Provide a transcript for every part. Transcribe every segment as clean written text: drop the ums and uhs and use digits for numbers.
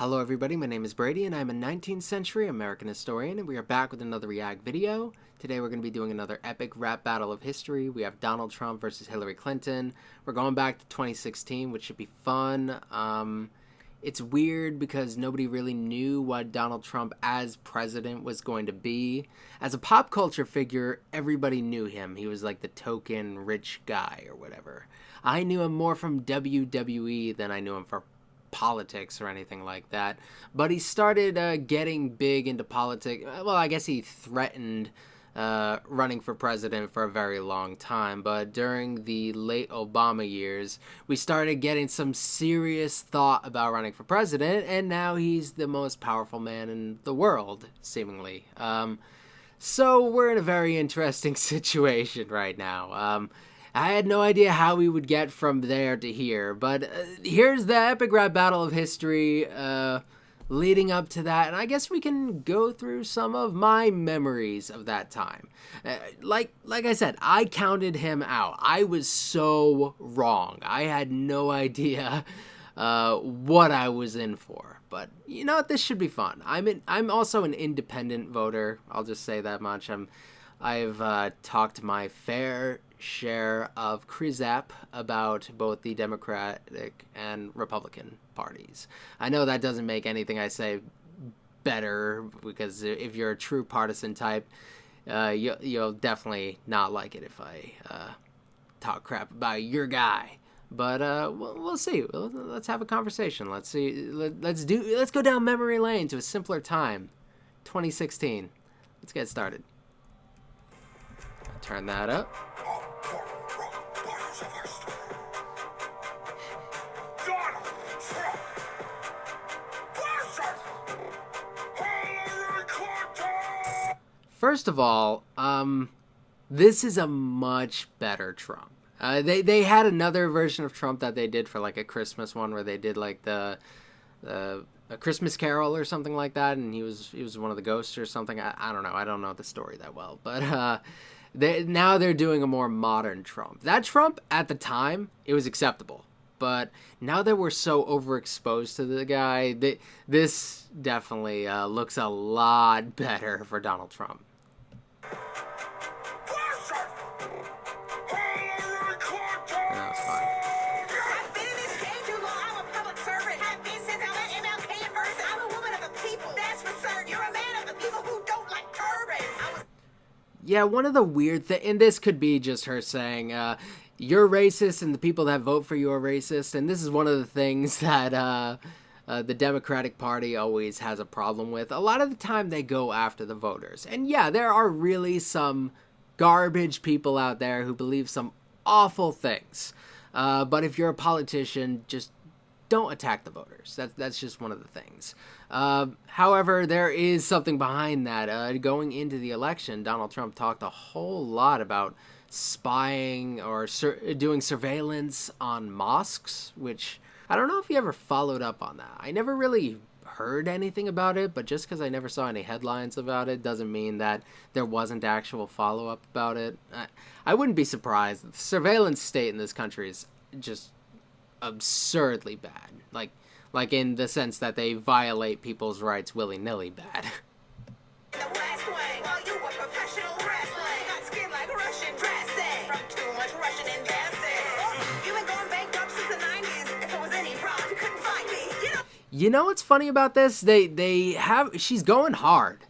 Hello everybody, my name is Brady and I'm a 19th century American historian and we are back with another React video. Today we're going to be doing another epic rap battle of history. We have Donald Trump versus Hillary Clinton. We're going back to 2016, which should be fun. It's weird because nobody really knew what Donald Trump as president was going to be. As a pop culture figure, everybody knew him. He was like the token rich guy or whatever. I knew him more from WWE than I knew him for politics or anything like that, but he started getting big into politics. Well, I guess he threatened running for president for a very long time, but during the late Obama years, we started getting some serious thought about running for president, and now he's the most powerful man in the world, seemingly. So we're in a very interesting situation right now. I had no idea how we would get from there to here, but here's the epic rap battle of history leading up to that, and I guess we can go through some of my memories of that time. Like I said, I counted him out. I was so wrong. I had no idea what I was in for, but you know what? This should be fun. I'm also an independent voter. I'll just say that much. I've talked my fair share of Krizap about both the Democratic and Republican parties. I know that doesn't make anything I say better, because if you're a true partisan type, you'll definitely not like it if I talk crap about your guy. But we'll see. Let's have a conversation. Let's see. Let's go down memory lane to a simpler time, 2016. Let's get started. Turn that up. First of all, this is a much better Trump. They had another version of Trump that they did for like a Christmas one where they did like a Christmas Carol or something like that, and he was one of the ghosts or something. I don't know. I don't know the story that well, but now they're doing a more modern Trump. That Trump at the time, it was acceptable. But now that we're so overexposed to the guy, this definitely looks a lot better for Donald Trump. That was fun. I've been in this game too long. I'm a public servant. Have been since I met MLK in person. I'm a woman of the people. That's for certain. You're a man of the people who don't like turbans. Yeah, one of the weird things, and this could be just her saying, you're racist and the people that vote for you are racist, and this is one of the things that the Democratic Party always has a problem with. A lot of the time they go after the voters. And yeah, there are really some garbage people out there who believe some awful things. But if you're a politician, just don't attack the voters. That's just one of the things. However, there is something behind that. Going into the election, Donald Trump talked a whole lot about spying or doing surveillance on mosques, which I don't know if he ever followed up on that. I never really heard anything about it, but just because I never saw any headlines about it doesn't mean that there wasn't actual follow-up about it. I wouldn't be surprised. The surveillance state in this country is just absurdly bad. Like in the sense that they violate people's rights willy-nilly bad. The West Wing. While you were professional wrestling. Got skin like Russian dressing. From too much Russian investing. You've been going bankrupt since the 90s. If it was any problem, you couldn't find me. You know what's funny about this? She's going hard.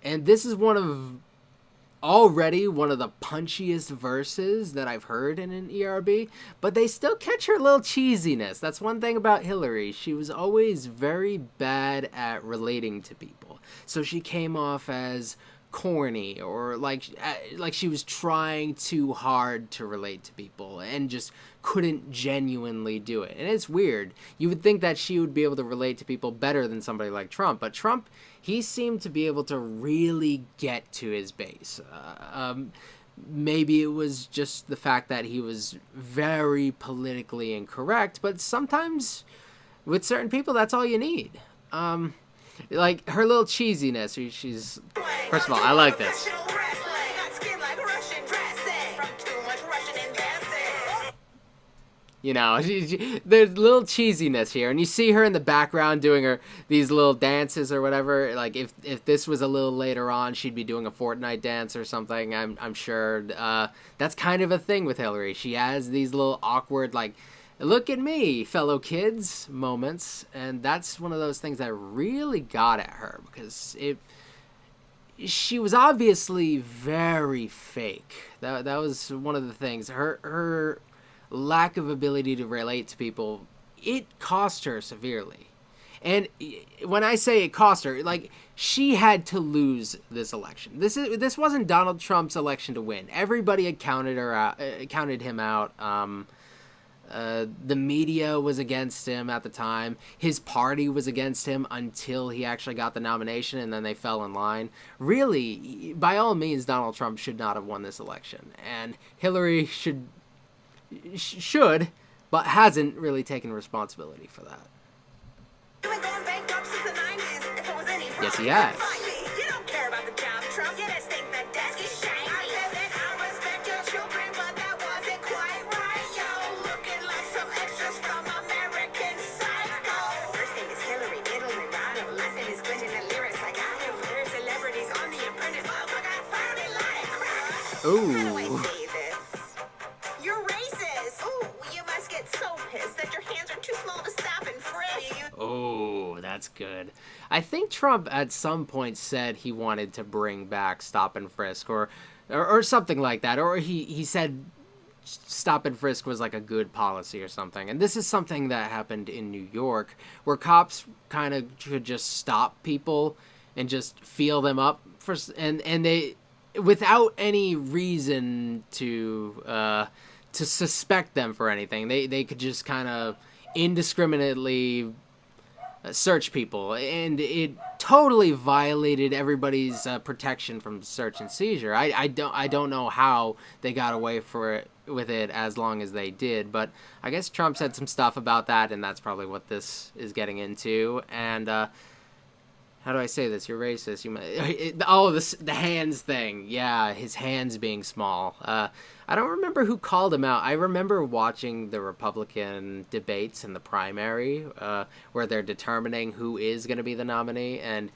And this is already one of the punchiest verses that I've heard in an ERB, but they still catch her little cheesiness. That's one thing about Hillary. She was always very bad at relating to people. So she came off as corny or like she was trying too hard to relate to people and just couldn't genuinely do it. And it's weird. You would think that she would be able to relate to people better than somebody like Trump, but Trump, he seemed to be able to really get to his base. Maybe it was just the fact that he was very politically incorrect, but sometimes with certain people, that's all you need. Like her little cheesiness. She's first of all, I like this. You know, there's a little cheesiness here, and you see her in the background doing these little dances or whatever. Like if this was a little later on, she'd be doing a Fortnite dance or something. I'm sure that's kind of a thing with Hillary. She has these little awkward like, look at me, fellow kids moments, and that's one of those things that really got at her because she was obviously very fake. That was one of the things. Her lack of ability to relate to people, it cost her severely. And when I say it cost her, like, she had to lose this election. This wasn't Donald Trump's election to win. Everybody had counted him out. The media was against him at the time. His party was against him until he actually got the nomination, and then they fell in line. Really, by all means, Donald Trump should not have won this election, and Hillary should, but hasn't really taken responsibility for that. You ain't going bankrupt since the 90s. If it was any Yes, he problem, has. fight me. You don't care about the job, Trump. You just think that desk is shiny. I said that I respect your children, but that wasn't quite right. Yo, looking like some extras from American Psycho. First name is Hillary, middle name Ronald. Last name is Clinton, and lyrics like I have clear celebrities on The Apprentice. Motherfucker, I found it like crack. How do I Ooh. say this? You're racist. Ooh, you must get so pissed that your hands are too small to stop and frisk. Oh, that's good. I think Trump at some point said he wanted to bring back stop and frisk or something like that. Or he said stop and frisk was like a good policy or something. And this is something that happened in New York where cops kind of could just stop people and just feel them up and they without any reason to suspect them for anything. They could just kind of indiscriminately search people, and it totally violated everybody's protection from search and seizure. I don't know how they got away with it as long as they did, but I guess Trump said some stuff about that, and that's probably what this is getting into. And how do I say this? You're racist. The hands thing. Yeah, his hands being small. I don't remember who called him out. I remember watching the Republican debates in the primary where they're determining who is going to be the nominee, and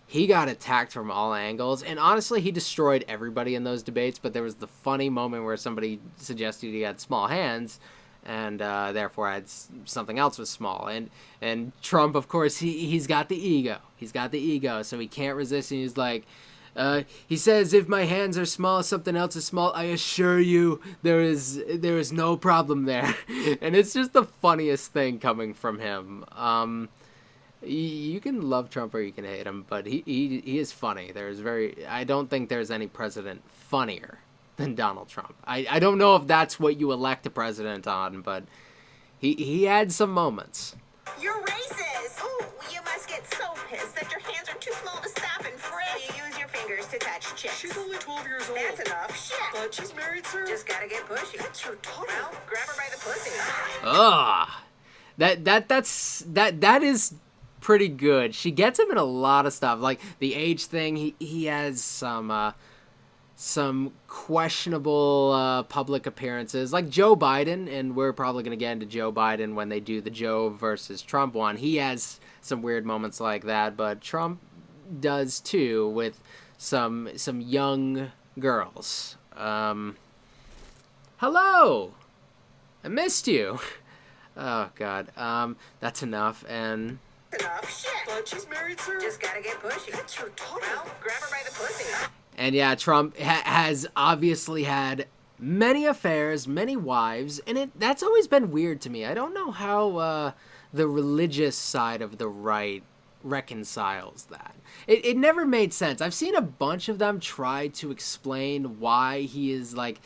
he got attacked from all angles. And honestly, he destroyed everybody in those debates, but there was the funny moment where somebody suggested he had small hands, and therefore had something else was small. And Trump, of course, he's got the ego. He's got the ego, so he can't resist, and he's like, he says, if my hands are small, something else is small, I assure you there is no problem there. And it's just the funniest thing coming from him. You can love Trump or you can hate him, but he is funny. I don't think there's any president funnier than Donald Trump. I don't know if that's what you elect a president on, but he had some moments. You're racist. Ooh, you must get so pissed that your hands are too small to stop and frisk. You use your fingers to touch chicks. She's only 12 years old. That's enough. Shit. But she's married, sir. Just gotta get pushy. That's your daughter. Well, grab her by the pussy. Ugh. That is pretty good. She gets him in a lot of stuff, like the age thing. He has some questionable public appearances, like Joe Biden, and we're probably going to get into Joe Biden when they do the Joe versus Trump one. He has some weird moments like that, but Trump does too with some young girls. Hello! I missed you! Oh, God. That's enough, and... Enough. Shit. But she's married, sir. Just gotta get pushy. That's your daughter. Well, grab her by the pussy. And yeah, Trump has obviously had many affairs, many wives, and that's always been weird to me. I don't know how the religious side of the right reconciles that. It never made sense. I've seen a bunch of them try to explain why he is like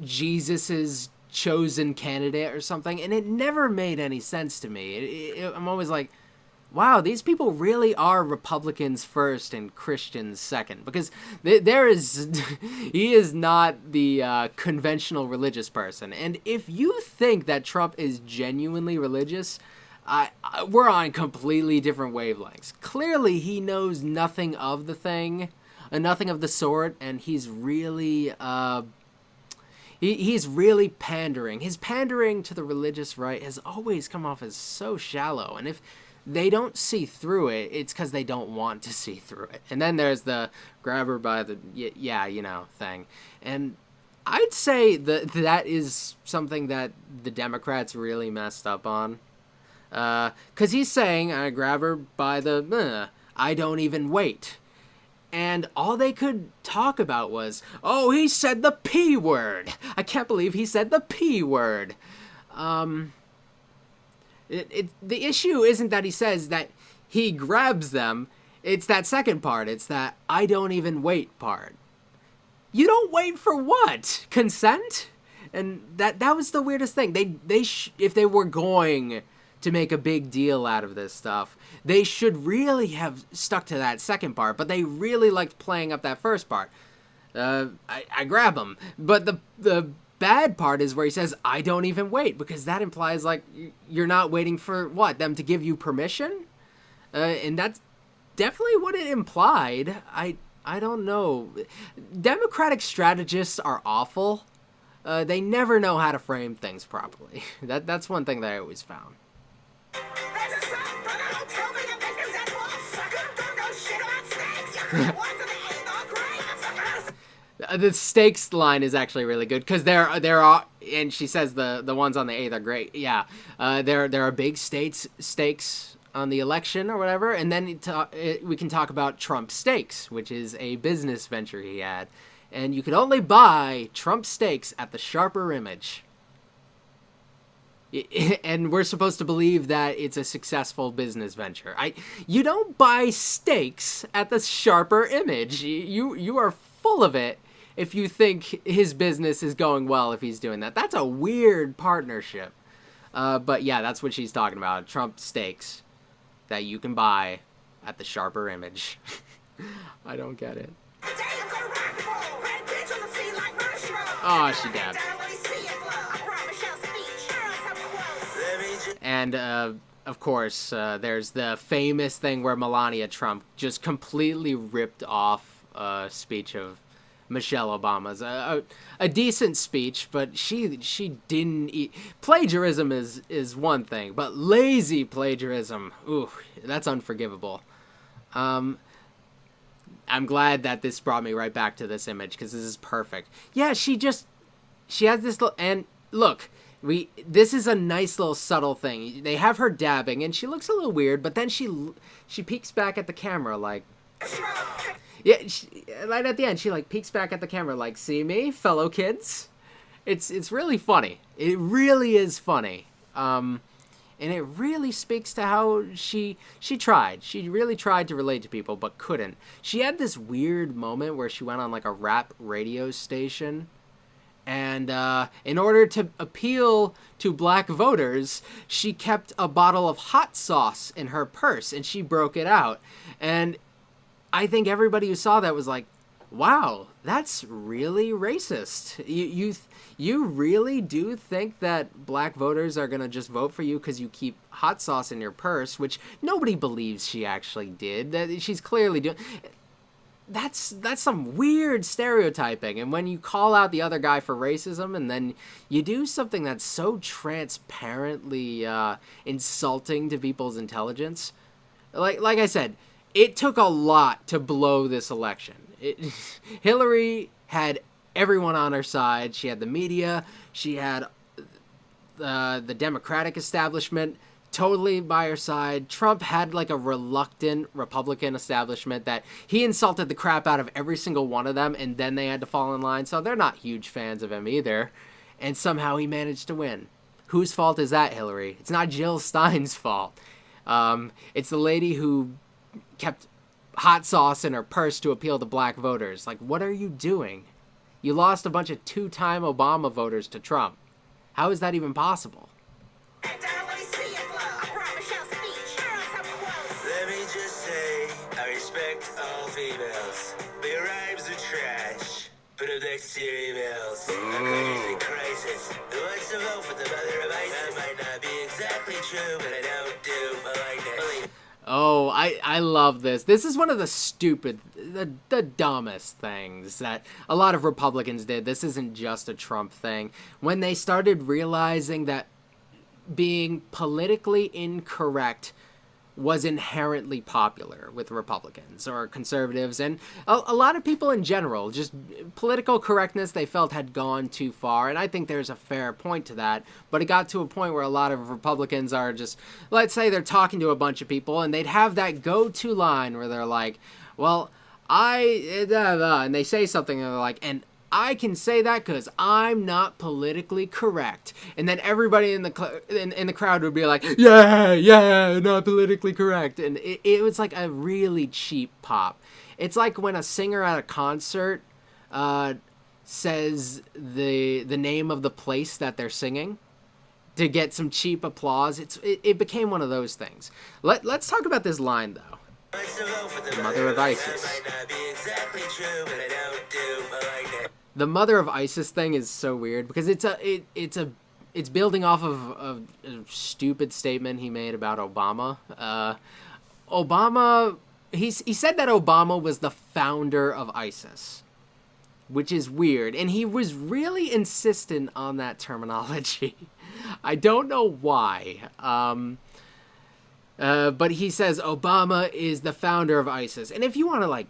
Jesus's chosen candidate or something, and it never made any sense to me. I'm always like, wow, these people really are Republicans first and Christians second, because he is not the conventional religious person. And if you think that Trump is genuinely religious, we're on completely different wavelengths. Clearly, he knows nothing of the thing, nothing of the sort, and he's really He's really pandering. His pandering to the religious right has always come off as so shallow. And if they don't see through it, it's because they don't want to see through it. And then there's the grab her by the, yeah, you know, thing. And I'd say that is something that the Democrats really messed up on. Because he's saying, I grab her by the, I don't even wait. And all they could talk about was, oh, he said the P word. I can't believe he said the P word. The issue isn't that he says that he grabs them. It's that second part. It's that I don't even wait part. You don't wait for what? Consent? And that was the weirdest thing. If they were going to make a big deal out of this stuff, they should really have stuck to that second part, but they really liked playing up that first part. I grab him. But the bad part is where he says, I don't even wait, because that implies, like, you're not waiting for, what, them to give you permission? And that's definitely what it implied. I don't know. Democratic strategists are awful. They never know how to frame things properly. That's one thing that I always found. That's a song, but don't tell me the victims at fault. Sucker, don't know shit about snakes. You want to be all great. The stakes line is actually really good because there are, and she says the ones on the 8th are great. Yeah, there are big stakes on the election or whatever, and then we can talk about Trump Steaks, which is a business venture he had, and you could only buy Trump Steaks at the Sharper Image. And we're supposed to believe that it's a successful business venture. You don't buy steaks at the Sharper Image. You are full of it if you think his business is going well if he's doing that. That's a weird partnership. But yeah, that's what she's talking about. Trump steaks that you can buy at the Sharper Image. I don't get it. Oh, she dabbed. And, of course, there's the famous thing where Melania Trump just completely ripped off a speech of Michelle Obama's. A decent speech, but she didn't eat. Plagiarism is one thing, but lazy plagiarism, ooh, that's unforgivable. I'm glad that this brought me right back to this image, because this is perfect. Yeah, she has this little, and look, this is a nice little subtle thing. They have her dabbing, and she looks a little weird, but then she peeks back at the camera like, yeah, right at the end, she like peeks back at the camera like, see me, fellow kids? It's really funny. It really is funny. And it really speaks to how she tried. She really tried to relate to people, but couldn't. She had this weird moment where she went on like a rap radio station, and in order to appeal to black voters, she kept a bottle of hot sauce in her purse, and she broke it out. And I think everybody who saw that was like, wow, that's really racist. You really do think that black voters are going to just vote for you because you keep hot sauce in your purse, which nobody believes she actually did. That she's clearly doing. That's some weird stereotyping. And when you call out the other guy for racism and then you do something that's so transparently insulting to people's intelligence, like I said, it took a lot to blow this election. Hillary had everyone on her side. She had the media. She had the Democratic establishment totally by her side. Trump had like a reluctant Republican establishment that he insulted the crap out of every single one of them, and then they had to fall in line. So they're not huge fans of him either. And somehow he managed to win. Whose fault is that, Hillary? It's not Jill Stein's fault. It's the lady who kept hot sauce in her purse to appeal to black voters. Like, what are you doing? You lost a bunch of two-time Obama voters to Trump. How is that even possible? Let me just say, I respect all females. But your rhymes are trash. Put them next to your emails. Our country's in crisis. Who wants to vote for the mother of ISIS? That might not be exactly true, but I don't do. I like that. Oh, I love this. This is one of the the dumbest things that a lot of Republicans did. This isn't just a Trump thing. When they started realizing that being politically incorrect was inherently popular with Republicans or conservatives and a lot of people in general. Just political correctness they felt had gone too far, and I think there's a fair point to that, but it got to a point where a lot of Republicans are just, let's say they're talking to a bunch of people and they'd have that go-to line where they're like, well, and they say something and they're like, and I can say that because I'm not politically correct. And then everybody in the in the crowd would be like, yeah, not politically correct. And it was like a really cheap pop. It's like when a singer at a concert says the name of the place that they're singing to get some cheap applause. It became one of those things. Let's talk about this line, though. The mother of ISIS. The mother of ISIS thing is so weird because it's building off of a stupid statement he made about Obama. He said that Obama was the founder of ISIS, which is weird, and he was really insistent on that terminology. I don't know why. But he says Obama is the founder of ISIS. And if you want to, like,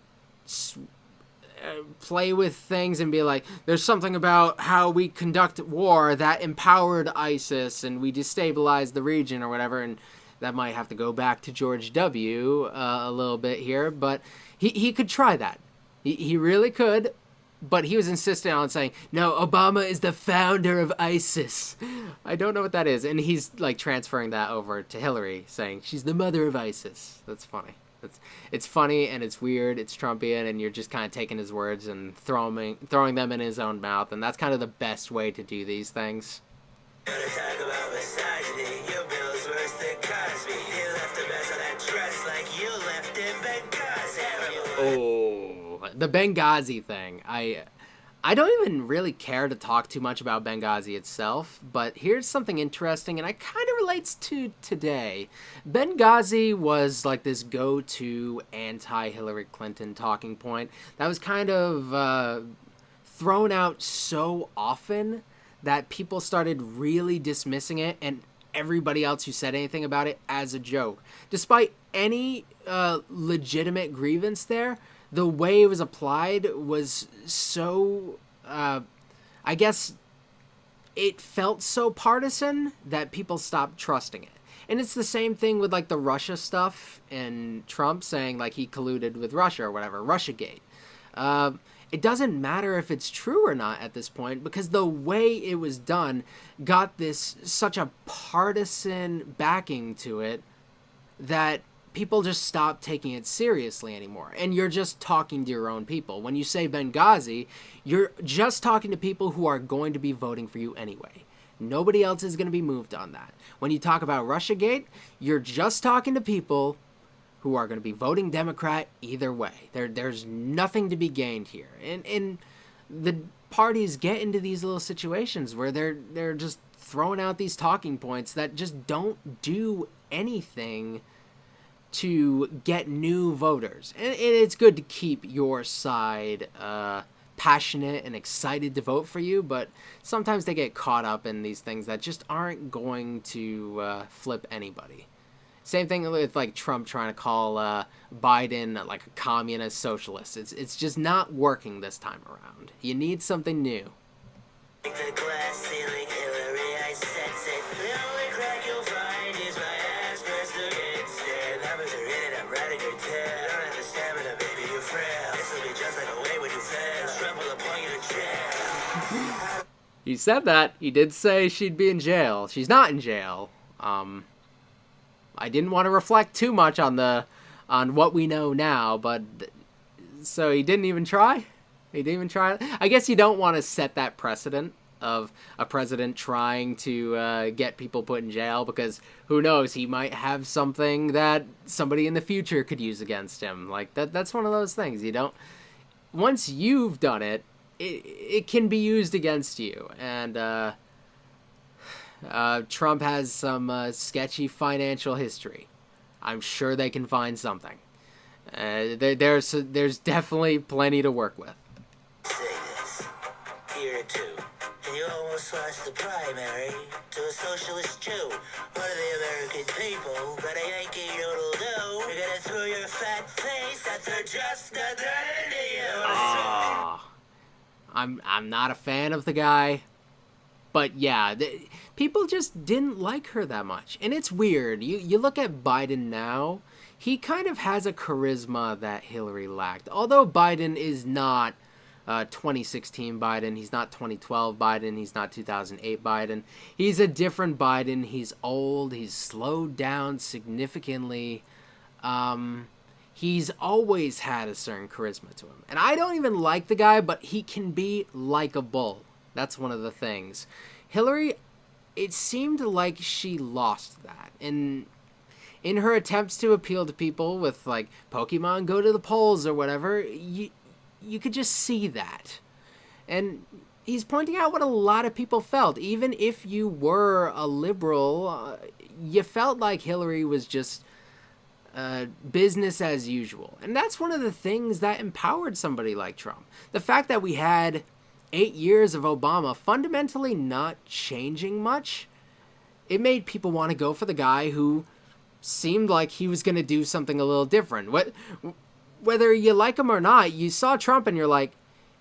play with things and be like, there's something about how we conduct war that empowered ISIS and we destabilized the region or whatever, and that might have to go back to George W. A little bit here, but he could try that. He really could. But he was insistent on saying, no, Obama is the founder of ISIS. I don't know what that is. And he's like transferring that over to Hillary, saying she's the mother of ISIS. That's funny. It's funny and it's weird. It's Trumpian, and you're just kind of taking his words and throwing them in his own mouth. And that's kind of the best way to do these things. Oh, the Benghazi thing. I don't even really care to talk too much about Benghazi itself, but here's something interesting, and it kind of relates to today. Benghazi was like this go-to anti-Hillary Clinton talking point that was kind of thrown out so often that people started really dismissing it and everybody else who said anything about it as a joke. Despite any legitimate grievance there, the way it was applied was so, I guess, it felt so partisan that people stopped trusting it. And it's the same thing with, like, the Russia stuff and Trump saying, like, he colluded with Russia or whatever, Russiagate. It doesn't matter if it's true or not at this point, because the way it was done got this such a partisan backing to it that people just stop taking it seriously anymore. And you're just talking to your own people. When you say Benghazi, you're just talking to people who are going to be voting for you anyway. Nobody else is going to be moved on that. When you talk about Russiagate, you're just talking to people who are going to be voting Democrat either way. There's nothing to be gained here. And the parties get into these little situations where they're just throwing out these talking points that just don't do anything to get new voters. And it's good to keep your side passionate and excited to vote for you, but sometimes they get caught up in these things that just aren't going to flip anybody. Same thing with, like, Trump trying to call Biden like a communist socialist. It's just not working this time around. You need something new. The glass ceiling, Hillary, I sense it. The only crack you'll find is my ass pressed against it. Lovers are in it, I'm riding your tail. You don't have the stamina, baby, you're frail. This'll be just like a way when you fail. Trump will appoint you to jail. He said that. He did say she'd be in jail. She's not in jail. I didn't want to reflect too much on what we know now, but so he didn't even try. He didn't even try. I guess you don't want to set that precedent of a president trying to get people put in jail, because who knows, he might have something that somebody in the future could use against him. Like that's one of those things. You don't. Once you've done it, it can be used against you. And Trump has some sketchy financial history. I'm sure they can find something. There's definitely plenty to work with. Say this. Here too. And you almost lost the primary to a socialist Jew. One of the American people got a Yankee yodel do. You're gonna throw your fat face at the just not that into you. Oh, I'm not a fan of the guy, but yeah, people just didn't like her that much, and it's weird. You look at Biden now, he kind of has a charisma that Hillary lacked. Although Biden is not 2016 Biden, he's not 2012 Biden, he's not 2008 Biden. He's a different Biden. He's old. He's slowed down significantly. He's always had a certain charisma to him. And I don't even like the guy, but he can be likable. That's one of the things. Hillary, it seemed like she lost that. And in her attempts to appeal to people with, like, Pokemon Go to the polls or whatever, you could just see that. And he's pointing out what a lot of people felt. Even if you were a liberal, you felt like Hillary was just business as usual. And that's one of the things that empowered somebody like Trump. The fact that we had 8 years of Obama fundamentally not changing much, it made people want to go for the guy who seemed like he was going to do something a little different. Whether you like him or not, you saw Trump and you're like,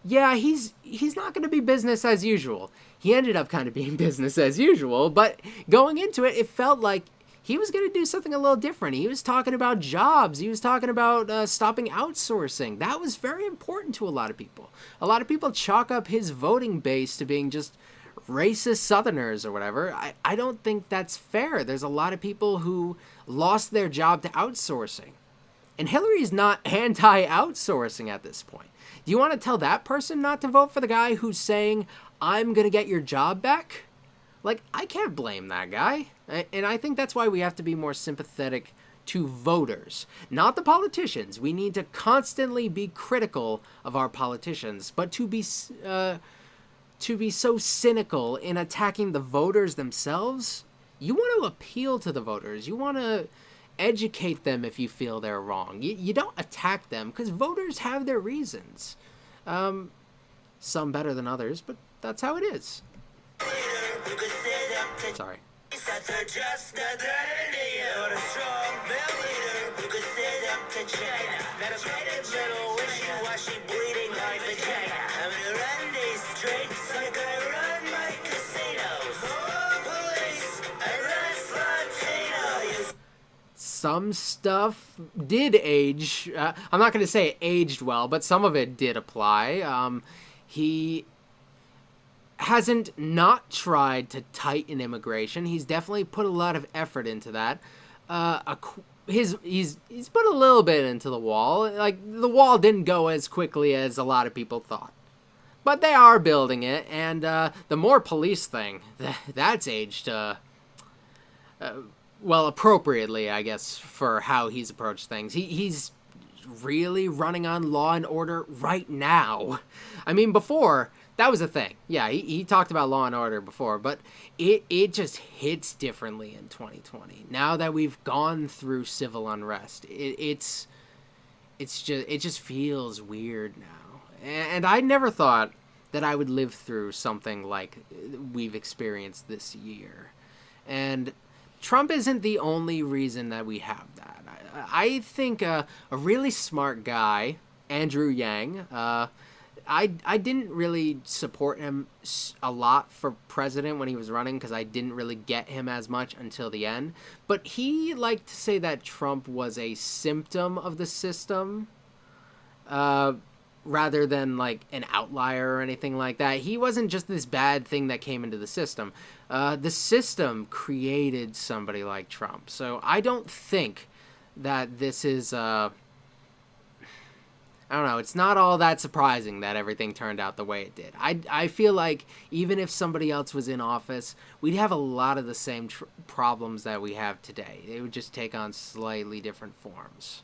yeah, he's not going to be business as usual. He ended up kind of being business as usual, but going into it, it felt like he was going to do something a little different. He was talking about jobs. He was talking about stopping outsourcing. That was very important to a lot of people. A lot of people chalk up his voting base to being just racist Southerners or whatever. I don't think that's fair. There's a lot of people who lost their job to outsourcing. And Hillary's not anti-outsourcing at this point. Do you want to tell that person not to vote for the guy who's saying, I'm going to get your job back? Like, I can't blame that guy. And I think that's why we have to be more sympathetic to voters, not the politicians. We need to constantly be critical of our politicians, but to be so cynical in attacking the voters themselves, you want to appeal to the voters. You want to educate them if you feel they're wrong. You don't attack them because voters have their reasons. Some better than others, but that's how it is. Sorry. Some stuff did age. I'm not going to say it aged well, but some of it did apply. He hasn't not tried to tighten immigration. He's definitely put a lot of effort into that. He's put a little bit into the wall. Like, the wall didn't go as quickly as a lot of people thought. But they are building it, and the more police thing, that's aged, well, appropriately, I guess, for how he's approached things. He's really running on Law and Order right now. I mean, before, that was a thing. Yeah, he talked about Law and Order before, but it just hits differently in 2020. Now that we've gone through civil unrest, it just feels weird now. And I never thought that I would live through something like we've experienced this year. And Trump isn't the only reason that we have that. I think a really smart guy, Andrew Yang, I didn't really support him a lot for president when he was running because I didn't really get him as much until the end. But he liked to say that Trump was a symptom of the system rather than like an outlier or anything like that. He wasn't just this bad thing that came into the system. The system created somebody like Trump. So I don't think that this is... I don't know, it's not all that surprising that everything turned out the way it did. I feel like even if somebody else was in office, we'd have a lot of the same problems that we have today. They would just take on slightly different forms.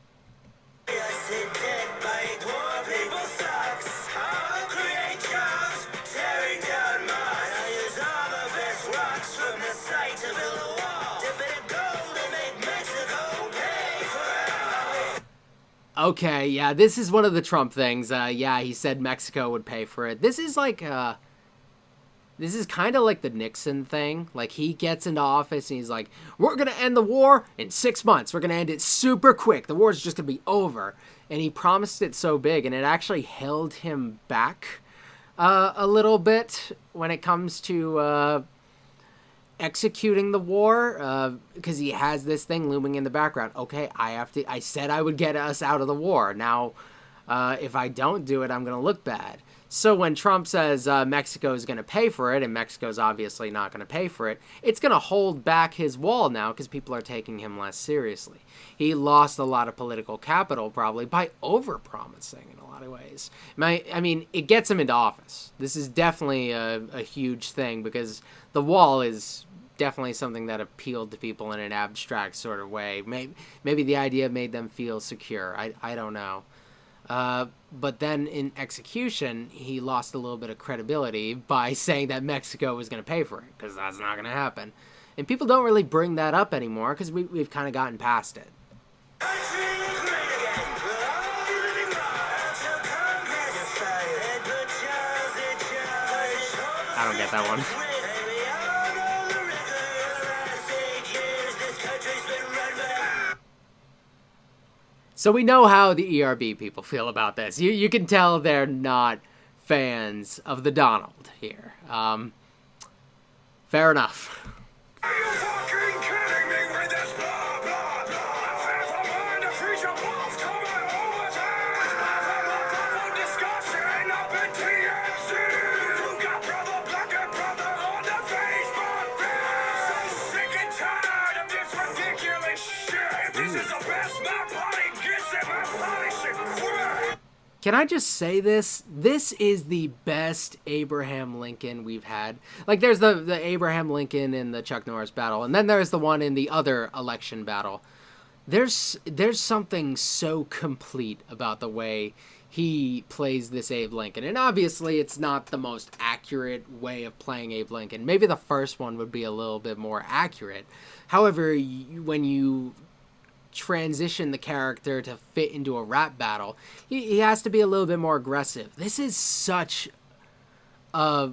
Okay, yeah, this is one of the Trump things. Yeah, he said Mexico would pay for it. This is like, this is kind of like the Nixon thing. Like, he gets into office and he's like, we're going to end the war in 6 months. We're going to end it super quick. The war's just going to be over. And he promised it so big, and it actually held him back a little bit when it comes to executing the war, because he has this thing looming in the background. Okay, I said I would get us out of the war. Now, if I don't do it, I'm going to look bad. So when Trump says Mexico is going to pay for it, and Mexico's obviously not going to pay for it, it's going to hold back his wall now because people are taking him less seriously. He lost a lot of political capital probably by overpromising in a lot of ways. I mean, it gets him into office. This is definitely a huge thing because the wall is definitely something that appealed to people in an abstract sort of way. Maybe the idea made them feel secure. I don't know. But then in execution, he lost a little bit of credibility by saying that Mexico was going to pay for it, because that's not going to happen. And people don't really bring that up anymore because we've kind of gotten past it. I don't get that one. So we know how the ERB people feel about this. You can tell they're not fans of the Donald here. Fair enough. Are you fucking kidding me with this blah, blah, blah? Half a mind to feed your balls coming over time. From discussion up in TMZ. You got brother black and brother on the Facebook feed. So sick and tired of this ridiculous shit. If this is the best my party gets it, my party should quit. Can I just say this? This is the best Abraham Lincoln we've had. Like, there's the Abraham Lincoln in the Chuck Norris battle, and then there's the one in the other election battle. There's something so complete about the way he plays this Abe Lincoln. And obviously, it's not the most accurate way of playing Abe Lincoln. Maybe the first one would be a little bit more accurate. However, when you transition the character to fit into a rap battle, he has to be a little bit more aggressive. This is such a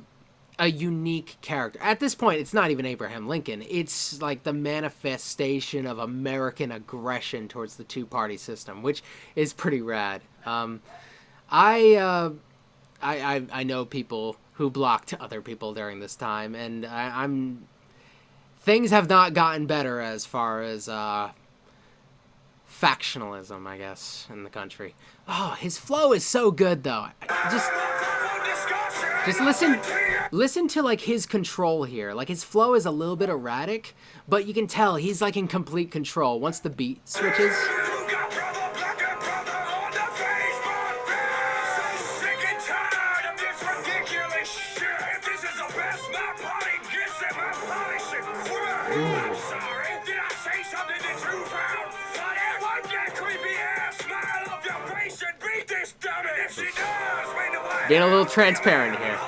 unique character. At this point, it's not even Abraham Lincoln. It's like the manifestation of American aggression towards the two-party system, which is pretty rad. I know people who blocked other people during this time, and things have not gotten better as far as factionalism, I guess, in the country. Oh, his flow is so good, though. Just listen to, like, his control here. Like, his flow is a little bit erratic, but you can tell he's, like, in complete control once the beat switches. Getting a little transparent here.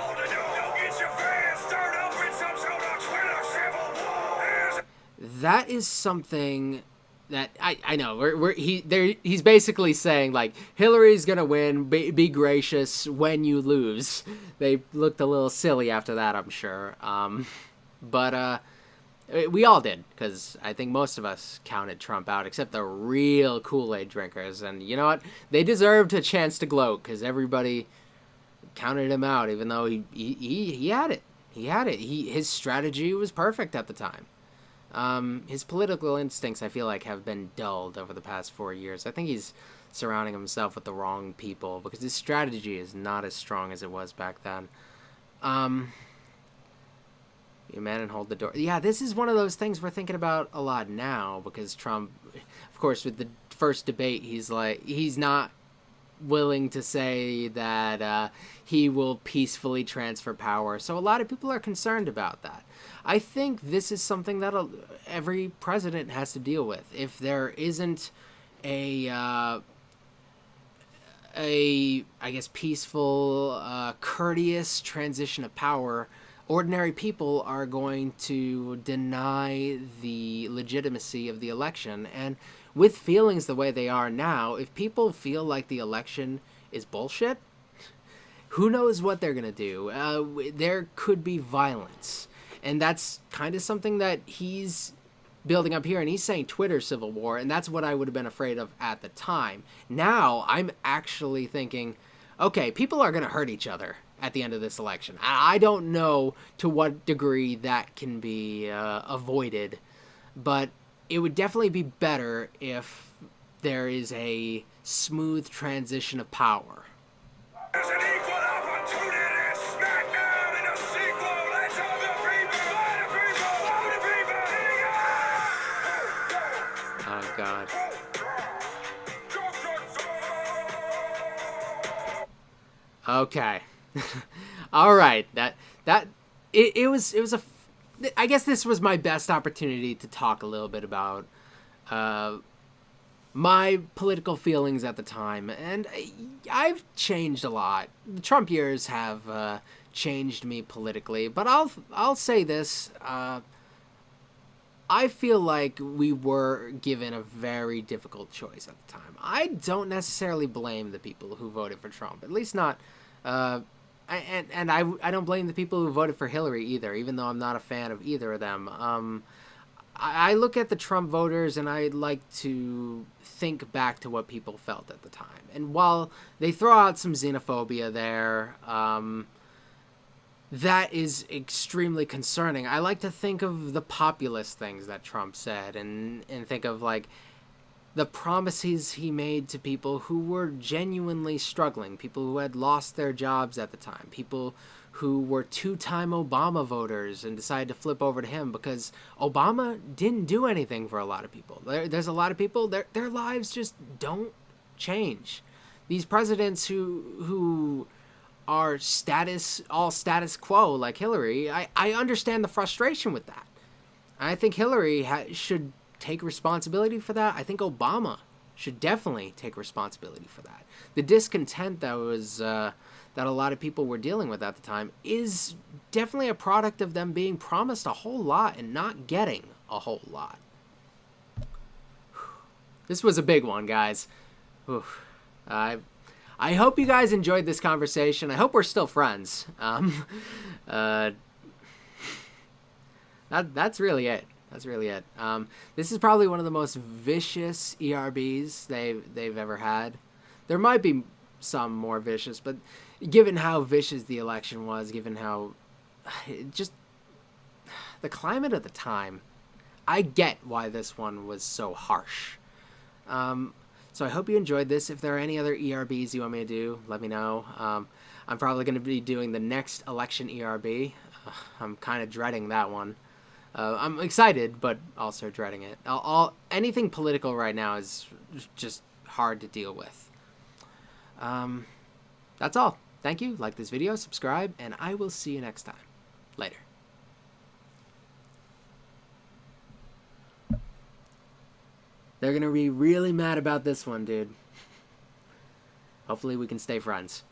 That is something that I know. He's basically saying, like, Hillary's gonna win. Be gracious when you lose. They looked a little silly after that, I'm sure. But we all did, because I think most of us counted Trump out, except the real Kool-Aid drinkers. And you know what? They deserved a chance to gloat, because everybody counted him out, even though he had it. He had it. His strategy was perfect at the time. His political instincts, I feel like, have been dulled over the past 4 years. I think he's surrounding himself with the wrong people, because his strategy is not as strong as it was back then. You man and hold the door. Yeah, this is one of those things we're thinking about a lot now, because Trump, of course, with the first debate, he's not willing to say that he will peacefully transfer power. So a lot of people are concerned about that. I think this is something that every president has to deal with. If there isn't a I guess, peaceful, courteous transition of power, ordinary people are going to deny the legitimacy of the election. And with feelings the way they are now, if people feel like the election is bullshit, who knows what they're going to do? There could be violence. And that's kind of something that he's building up here. And he's saying Twitter civil war. And that's what I would have been afraid of at the time. Now I'm actually thinking, okay, people are going to hurt each other at the end of this election. I don't know to what degree that can be avoided. But it would definitely be better if there is a smooth transition of power. There's an equal opportunity smackdown in a sequel. Let's have the people, by the people, for the people. Oh, God. Okay. All right. It was a, I guess this was my best opportunity to talk a little bit about my political feelings at the time, and I've changed a lot. The Trump years have changed me politically, but I'll say this: I feel like we were given a very difficult choice at the time. I don't necessarily blame the people who voted for Trump, at least not. I don't blame the people who voted for Hillary either, even though I'm not a fan of either of them. I look at the Trump voters and I like to think back to what people felt at the time. And while they throw out some xenophobia there, that is extremely concerning. I like to think of the populist things that Trump said and think of like the promises he made to people who were genuinely struggling, people who had lost their jobs at the time, people who were two-time Obama voters and decided to flip over to him because Obama didn't do anything for a lot of people. There's a lot of people, their lives just don't change. These presidents who are all status quo like Hillary, I understand the frustration with that. I think Hillary should take responsibility for that. I think Obama should definitely take responsibility for that. The discontent that was that a lot of people were dealing with at the time is definitely a product of them being promised a whole lot and not getting a whole lot. This was a big one, guys. I hope you guys enjoyed this conversation. I hope we're still friends. That's really it. That's really it. This is probably one of the most vicious ERBs they've ever had. There might be some more vicious, but given how vicious the election was, given how just the climate at the time, I get why this one was so harsh. So I hope you enjoyed this. If there are any other ERBs you want me to do, let me know. I'm probably going to be doing the next election ERB. I'm kind of dreading that one. I'm excited, but also dreading it. Anything political right now is just hard to deal with. That's all. Thank you. Like this video, subscribe, and I will see you next time. Later. They're going to be really mad about this one, dude. Hopefully we can stay friends.